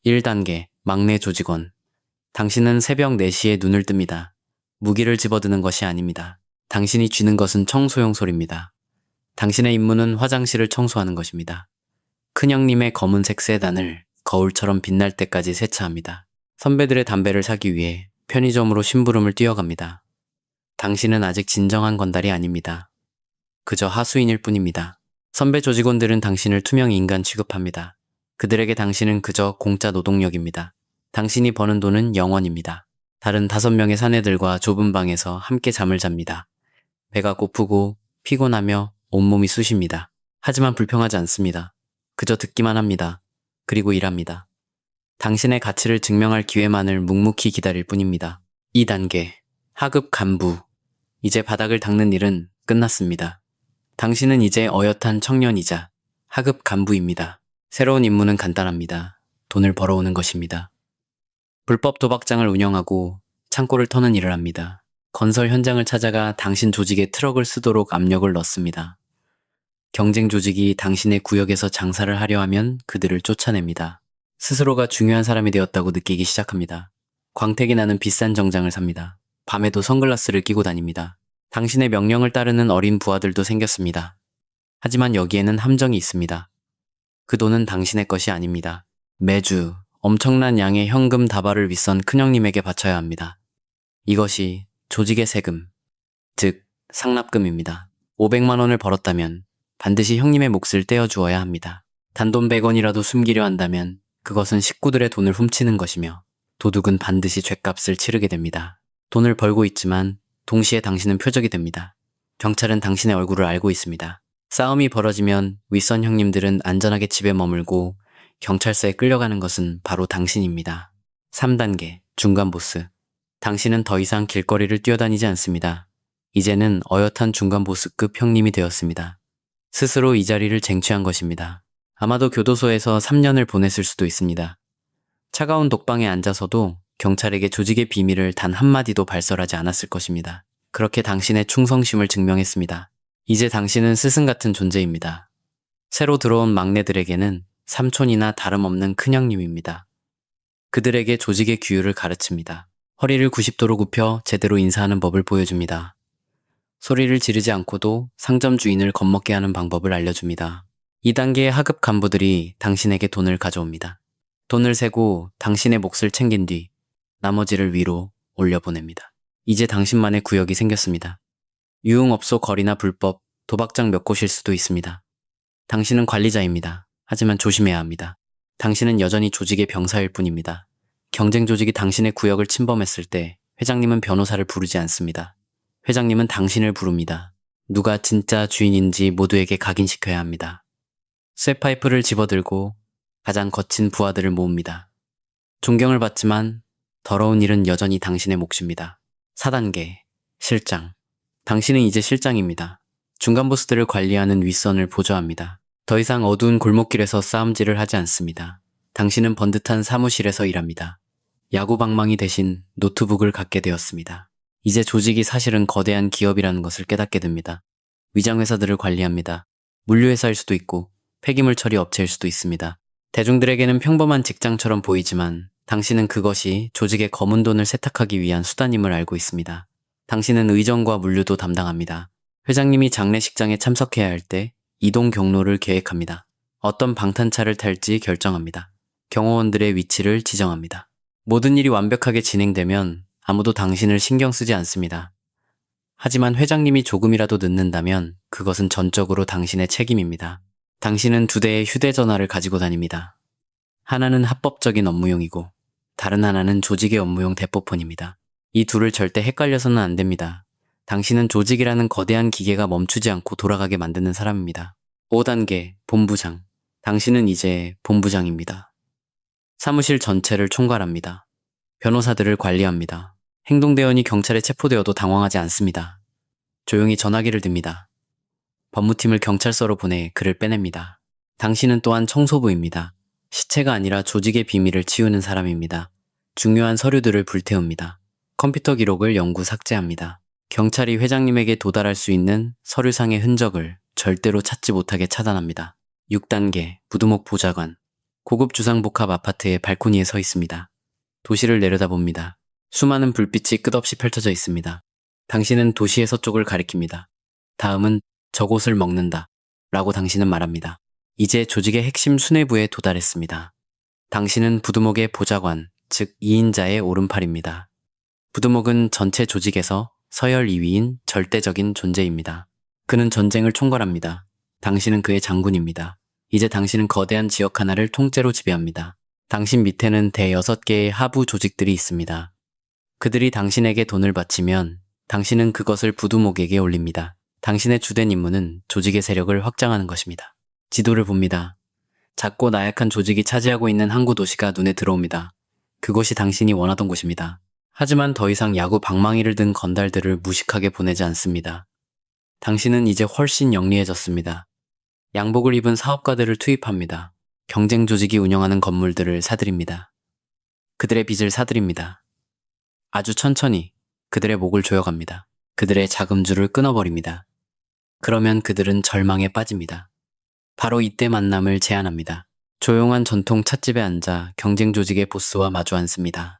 1단계 막내 조직원. 당신은 새벽 4시에 눈을 뜹니다. 무기를 집어드는 것이 아닙니다. 당신이 쥐는 것은 청소용 소리입니다. 당신의 임무는 화장실을 청소하는 것입니다. 큰형님의 검은색 세단을 거울처럼 빛날 때까지 세차합니다. 선배들의 담배를 사기 위해 편의점으로 심부름을 뛰어갑니다. 당신은 아직 진정한 건달이 아닙니다. 그저 하수인일 뿐입니다. 선배 조직원들은 당신을 투명 인간 취급합니다. 그들에게 당신은 그저 공짜 노동력입니다. 당신이 버는 돈은 영원입니다. 다른 5명의 사내들과 좁은 방에서 함께 잠을 잡니다. 배가 고프고 피곤하며 온몸이 쑤십니다. 하지만 불평하지 않습니다. 그저 듣기만 합니다. 그리고 일합니다. 당신의 가치를 증명할 기회만을 묵묵히 기다릴 뿐입니다. 2단계 하급 간부. 이제 바닥을 닦는 일은 끝났습니다. 당신은 이제 어엿한 청년이자 하급 간부입니다. 새로운 임무는 간단합니다. 돈을 벌어오는 것입니다. 불법 도박장을 운영하고 창고를 터는 일을 합니다. 건설 현장을 찾아가 당신 조직에 트럭을 쓰도록 압력을 넣습니다. 경쟁 조직이 당신의 구역에서 장사를 하려 하면 그들을 쫓아냅니다. 스스로가 중요한 사람이 되었다고 느끼기 시작합니다. 광택이 나는 비싼 정장을 삽니다. 밤에도 선글라스를 끼고 다닙니다. 당신의 명령을 따르는 어린 부하들도 생겼습니다. 하지만 여기에는 함정이 있습니다. 그 돈은 당신의 것이 아닙니다. 매주 엄청난 양의 현금 다발을 윗선 큰형님에게 바쳐야 합니다. 이것이 조직의 세금, 즉 상납금입니다. 500만 원을 벌었다면 반드시 형님의 몫을 떼어주어야 합니다. 단돈 100원이라도 숨기려 한다면 그것은 식구들의 돈을 훔치는 것이며 도둑은 반드시 죗값을 치르게 됩니다. 돈을 벌고 있지만 동시에 당신은 표적이 됩니다. 경찰은 당신의 얼굴을 알고 있습니다. 싸움이 벌어지면 윗선 형님들은 안전하게 집에 머물고 경찰서에 끌려가는 것은 바로 당신입니다. 3단계 중간 보스. 당신은 더 이상 길거리를 뛰어다니지 않습니다. 이제는 어엿한 중간 보스급 형님이 되었습니다. 스스로 이 자리를 쟁취한 것입니다. 아마도 교도소에서 3년을 보냈을 수도 있습니다. 차가운 독방에 앉아서도 경찰에게 조직의 비밀을 단 한마디도 발설하지 않았을 것입니다. 그렇게 당신의 충성심을 증명했습니다. 이제 당신은 스승 같은 존재입니다. 새로 들어온 막내들에게는 삼촌이나 다름없는 큰형님입니다. 그들에게 조직의 규율을 가르칩니다. 허리를 90도로 굽혀 제대로 인사하는 법을 보여줍니다. 소리를 지르지 않고도 상점 주인을 겁먹게 하는 방법을 알려줍니다. 2단계의 하급 간부들이 당신에게 돈을 가져옵니다. 돈을 세고 당신의 몫을 챙긴 뒤 나머지를 위로 올려보냅니다. 이제 당신만의 구역이 생겼습니다. 유흥업소 거리나 불법, 도박장 몇 곳일 수도 있습니다. 당신은 관리자입니다. 하지만 조심해야 합니다. 당신은 여전히 조직의 병사일 뿐입니다. 경쟁 조직이 당신의 구역을 침범했을 때 회장님은 변호사를 부르지 않습니다. 회장님은 당신을 부릅니다. 누가 진짜 주인인지 모두에게 각인시켜야 합니다. 쇠파이프를 집어들고 가장 거친 부하들을 모읍니다. 존경을 받지만 더러운 일은 여전히 당신의 몫입니다. 4단계 실장. 당신은 이제 실장입니다. 중간 보스들을 관리하는 윗선을 보조합니다. 더 이상 어두운 골목길에서 싸움질을 하지 않습니다. 당신은 번듯한 사무실에서 일합니다. 야구방망이 대신 노트북을 갖게 되었습니다. 이제 조직이 사실은 거대한 기업이라는 것을 깨닫게 됩니다. 위장회사들을 관리합니다. 물류회사일 수도 있고 폐기물 처리 업체일 수도 있습니다. 대중들에게는 평범한 직장처럼 보이지만 당신은 그것이 조직의 검은 돈을 세탁하기 위한 수단임을 알고 있습니다. 당신은 의정과 물류도 담당합니다. 회장님이 장례식장에 참석해야 할 때 이동 경로를 계획합니다. 어떤 방탄차를 탈지 결정합니다. 경호원들의 위치를 지정합니다. 모든 일이 완벽하게 진행되면 아무도 당신을 신경 쓰지 않습니다. 하지만 회장님이 조금이라도 늦는다면 그것은 전적으로 당신의 책임입니다. 당신은 2대의 휴대전화를 가지고 다닙니다. 하나는 합법적인 업무용이고 다른 하나는 조직의 업무용 대포폰입니다. 이 둘을 절대 헷갈려서는 안 됩니다. 당신은 조직이라는 거대한 기계가 멈추지 않고 돌아가게 만드는 사람입니다. 5단계 본부장. 당신은 이제 본부장입니다. 사무실 전체를 총괄합니다. 변호사들을 관리합니다. 행동대원이 경찰에 체포되어도 당황하지 않습니다. 조용히 전화기를 듭니다. 법무팀을 경찰서로 보내 그를 빼냅니다. 당신은 또한 청소부입니다. 시체가 아니라 조직의 비밀을 치우는 사람입니다. 중요한 서류들을 불태웁니다. 컴퓨터 기록을 영구 삭제합니다. 경찰이 회장님에게 도달할 수 있는 서류상의 흔적을 절대로 찾지 못하게 차단합니다. 6단계 부두목 보좌관. 고급 주상복합 아파트의 발코니에 서 있습니다. 도시를 내려다봅니다. 수많은 불빛이 끝없이 펼쳐져 있습니다. 당신은 도시의 서쪽을 가리킵니다. 다음은 저곳을 먹는다. 라고 당신은 말합니다. 이제 조직의 핵심 수뇌부에 도달했습니다. 당신은 부두목의 보좌관, 즉 2인자의 오른팔입니다. 부두목은 전체 조직에서 서열 2위인 절대적인 존재입니다. 그는 전쟁을 총괄합니다. 당신은 그의 장군입니다. 이제 당신은 거대한 지역 하나를 통째로 지배합니다. 당신 밑에는 대 6개의 하부 조직들이 있습니다. 그들이 당신에게 돈을 바치면 당신은 그것을 부두목에게 올립니다. 당신의 주된 임무는 조직의 세력을 확장하는 것입니다. 지도를 봅니다. 작고 나약한 조직이 차지하고 있는 항구 도시가 눈에 들어옵니다. 그것이 당신이 원하던 곳입니다. 하지만 더 이상 야구 방망이를 든 건달들을 무식하게 보내지 않습니다. 당신은 이제 훨씬 영리해졌습니다. 양복을 입은 사업가들을 투입합니다. 경쟁 조직이 운영하는 건물들을 사들입니다. 그들의 빚을 사들입니다. 아주 천천히 그들의 목을 조여갑니다. 그들의 자금줄을 끊어버립니다. 그러면 그들은 절망에 빠집니다. 바로 이때 만남을 제안합니다. 조용한 전통 찻집에 앉아 경쟁 조직의 보스와 마주 앉습니다.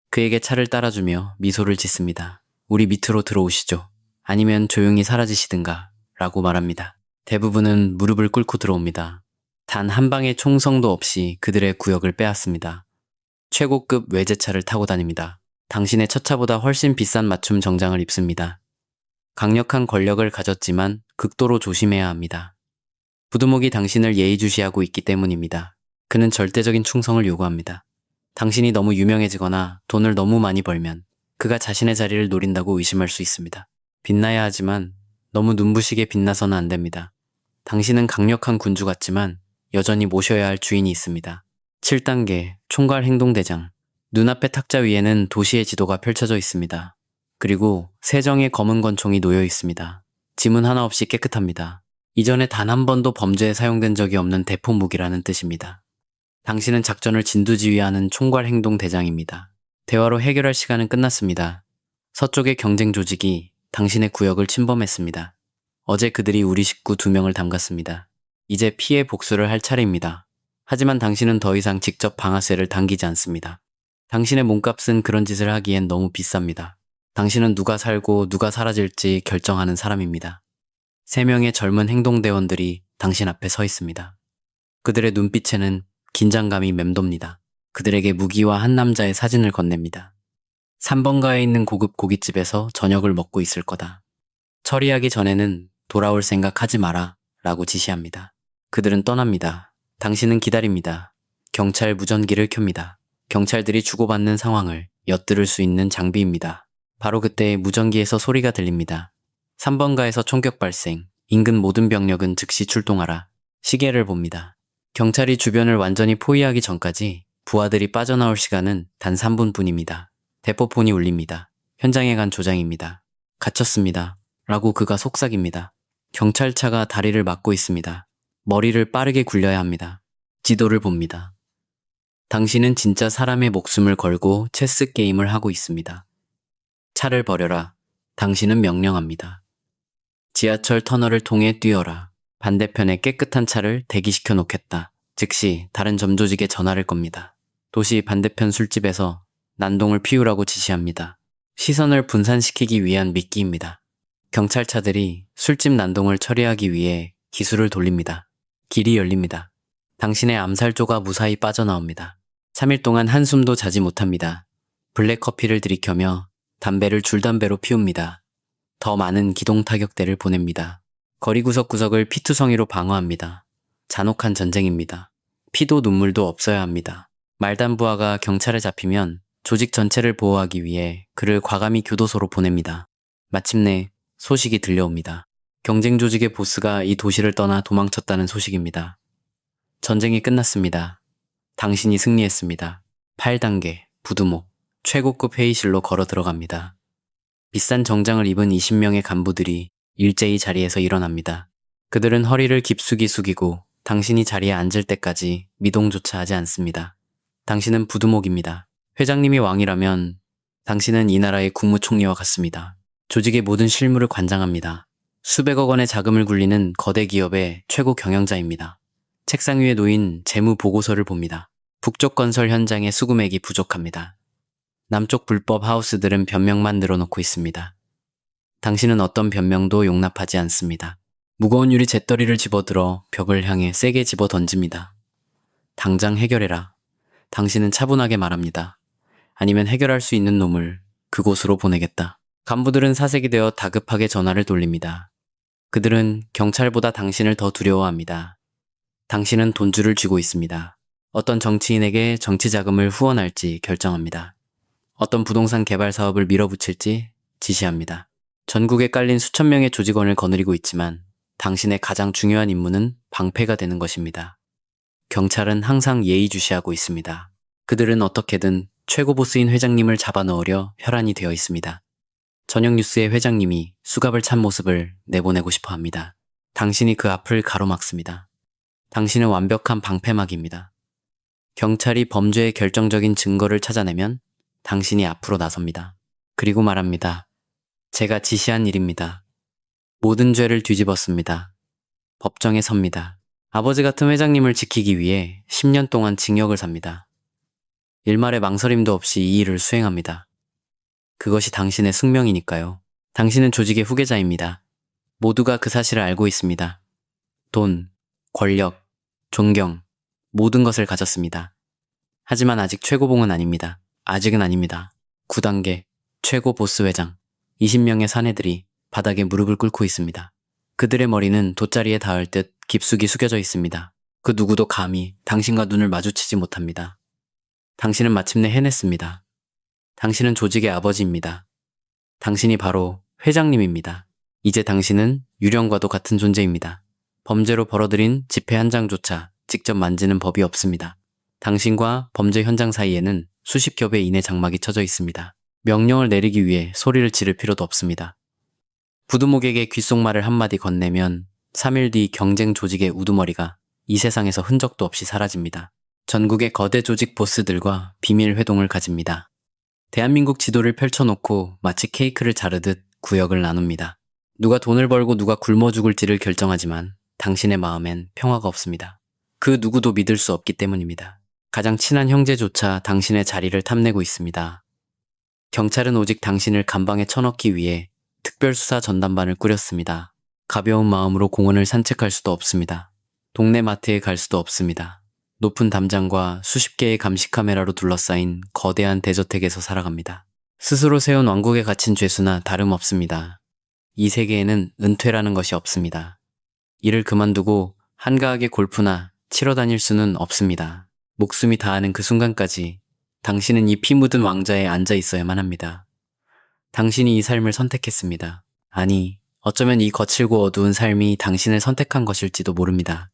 그에게 차를 따라주며 미소를 짓습니다. 우리 밑으로 들어오시죠. 아니면 조용히 사라지시든가 라고 말합니다. 대부분은 무릎을 꿇고 들어옵니다. 단 한 방의 총성도 없이 그들의 구역을 빼앗습니다. 최고급 외제차를 타고 다닙니다. 당신의 첫 차보다 훨씬 비싼 맞춤 정장을 입습니다. 강력한 권력을 가졌지만 극도로 조심해야 합니다. 부두목이 당신을 예의주시하고 있기 때문입니다. 그는 절대적인 충성을 요구합니다. 당신이 너무 유명해지거나 돈을 너무 많이 벌면 그가 자신의 자리를 노린다고 의심할 수 있습니다. 빛나야 하지만 너무 눈부시게 빛나서는 안 됩니다. 당신은 강력한 군주 같지만 여전히 모셔야 할 주인이 있습니다. 7단계 총괄 행동대장. 눈앞의 탁자 위에는 도시의 지도가 펼쳐져 있습니다. 그리고 세정의 검은 권총이 놓여 있습니다. 지문 하나 없이 깨끗합니다. 이전에 단 한 번도 범죄에 사용된 적이 없는 대포 무기라는 뜻입니다. 당신은 작전을 진두지휘하는 총괄 행동대장입니다. 대화로 해결할 시간은 끝났습니다. 서쪽의 경쟁 조직이 당신의 구역을 침범했습니다. 어제 그들이 우리 식구 2명을 담갔습니다. 이제 피해 복수를 할 차례입니다. 하지만 당신은 더 이상 직접 방아쇠를 당기지 않습니다. 당신의 몸값은 그런 짓을 하기엔 너무 비쌉니다. 당신은 누가 살고 누가 사라질지 결정하는 사람입니다. 3명의 젊은 행동대원들이 당신 앞에 서 있습니다. 그들의 눈빛에는 긴장감이 맴돕니다. 그들에게 무기와 한 남자의 사진을 건넵니다. 3번가에 있는 고급 고깃집에서 저녁을 먹고 있을 거다. 처리하기 전에는 돌아올 생각하지 마라 라고 지시합니다. 그들은 떠납니다. 당신은 기다립니다. 경찰 무전기를 켭니다. 경찰들이 주고받는 상황을 엿들을 수 있는 장비입니다. 바로 그때 무전기에서 소리가 들립니다. 3번가에서 총격 발생. 인근 모든 병력은 즉시 출동하라. 시계를 봅니다. 경찰이 주변을 완전히 포위하기 전까지 부하들이 빠져나올 시간은 단 3분뿐입니다. 대포폰이 울립니다. 현장에 간 조장입니다. 갇혔습니다. 라고 그가 속삭입니다. 경찰차가 다리를 막고 있습니다. 머리를 빠르게 굴려야 합니다. 지도를 봅니다. 당신은 진짜 사람의 목숨을 걸고 체스 게임을 하고 있습니다. 차를 버려라. 당신은 명령합니다. 지하철 터널을 통해 뛰어라. 반대편에 깨끗한 차를 대기시켜 놓겠다. 즉시 다른 점조직에 전화를 겁니다. 도시 반대편 술집에서 난동을 피우라고 지시합니다. 시선을 분산시키기 위한 미끼입니다. 경찰차들이 술집 난동을 처리하기 위해 기술을 돌립니다. 길이 열립니다. 당신의 암살조가 무사히 빠져나옵니다. 3일 동안 한숨도 자지 못합니다. 블랙커피를 들이켜며 담배를 줄담배로 피웁니다. 더 많은 기동 타격대를 보냅니다. 거리 구석구석을 피투성이로 방어합니다. 잔혹한 전쟁입니다. 피도 눈물도 없어야 합니다. 말단부하가 경찰에 잡히면 조직 전체를 보호하기 위해 그를 과감히 교도소로 보냅니다. 마침내 소식이 들려옵니다. 경쟁 조직의 보스가 이 도시를 떠나 도망쳤다는 소식입니다. 전쟁이 끝났습니다. 당신이 승리했습니다. 8단계 부두목. 최고급 회의실로 걸어 들어갑니다. 비싼 정장을 입은 20명의 간부들이 일제히 자리에서 일어납니다. 그들은 허리를 깊숙이 숙이고 당신이 자리에 앉을 때까지 미동조차 하지 않습니다. 당신은 부두목입니다. 회장님이 왕이라면 당신은 이 나라의 국무총리와 같습니다. 조직의 모든 실무를 관장합니다. 수백억 원의 자금을 굴리는 거대 기업의 최고 경영자입니다. 책상 위에 놓인 재무 보고서를 봅니다. 북쪽 건설 현장의 수금액이 부족합니다. 남쪽 불법 하우스들은 변명만 늘어놓고 있습니다. 당신은 어떤 변명도 용납하지 않습니다. 무거운 유리 재떨이를 집어들어 벽을 향해 세게 집어 던집니다. 당장 해결해라. 당신은 차분하게 말합니다. 아니면 해결할 수 있는 놈을 그곳으로 보내겠다. 간부들은 사색이 되어 다급하게 전화를 돌립니다. 그들은 경찰보다 당신을 더 두려워합니다. 당신은 돈줄을 쥐고 있습니다. 어떤 정치인에게 정치 자금을 후원할지 결정합니다. 어떤 부동산 개발 사업을 밀어붙일지 지시합니다. 전국에 깔린 수천 명의 조직원을 거느리고 있지만 당신의 가장 중요한 임무는 방패가 되는 것입니다. 경찰은 항상 예의주시하고 있습니다. 그들은 어떻게든 최고 보스인 회장님을 잡아넣으려 혈안이 되어 있습니다. 저녁 뉴스의 회장님이 수갑을 찬 모습을 내보내고 싶어 합니다. 당신이 그 앞을 가로막습니다. 당신은 완벽한 방패막입니다. 경찰이 범죄의 결정적인 증거를 찾아내면 당신이 앞으로 나섭니다. 그리고 말합니다. 제가 지시한 일입니다. 모든 죄를 뒤집었습니다. 법정에 섭니다. 아버지 같은 회장님을 지키기 위해 10년 동안 징역을 삽니다. 일말의 망설임도 없이 이 일을 수행합니다. 그것이 당신의 숙명이니까요. 당신은 조직의 후계자입니다. 모두가 그 사실을 알고 있습니다. 돈, 권력, 존경, 모든 것을 가졌습니다. 하지만 아직 최고봉은 아닙니다. 아직은 아닙니다. 9단계 최고 보스 회장 20명의 사내들이 바닥에 무릎을 꿇고 있습니다. 그들의 머리는 돗자리에 닿을 듯 깊숙이 숙여져 있습니다. 그 누구도 감히 당신과 눈을 마주치지 못합니다. 당신은 마침내 해냈습니다. 당신은 조직의 아버지입니다. 당신이 바로 회장님입니다. 이제 당신은 유령과도 같은 존재입니다. 범죄로 벌어들인 지폐 한 장조차 직접 만지는 법이 없습니다. 당신과 범죄 현장 사이에는 수십 겹의 인의 장막이 쳐져 있습니다. 명령을 내리기 위해 소리를 지를 필요도 없습니다. 부두목에게 귓속말을 한마디 건네면 3일 뒤 경쟁 조직의 우두머리가 이 세상에서 흔적도 없이 사라집니다. 전국의 거대 조직 보스들과 비밀 회동을 가집니다. 대한민국 지도를 펼쳐놓고 마치 케이크를 자르듯 구역을 나눕니다. 누가 돈을 벌고 누가 굶어 죽을지를 결정하지만 당신의 마음엔 평화가 없습니다. 그 누구도 믿을 수 없기 때문입니다. 가장 친한 형제조차 당신의 자리를 탐내고 있습니다. 경찰은 오직 당신을 감방에 쳐넣기 위해 특별수사 전담반을 꾸렸습니다. 가벼운 마음으로 공원을 산책할 수도 없습니다. 동네 마트에 갈 수도 없습니다. 높은 담장과 수십 개의 감시 카메라로 둘러싸인 거대한 대저택에서 살아갑니다. 스스로 세운 왕국에 갇힌 죄수나 다름없습니다. 이 세계에는 은퇴라는 것이 없습니다. 일을 그만두고 한가하게 골프나 치러 다닐 수는 없습니다. 목숨이 다하는 그 순간까지 당신은 이 피 묻은 왕좌에 앉아 있어야만 합니다. 당신이 이 삶을 선택했습니다. 아니, 어쩌면 이 거칠고 어두운 삶이 당신을 선택한 것일지도 모릅니다.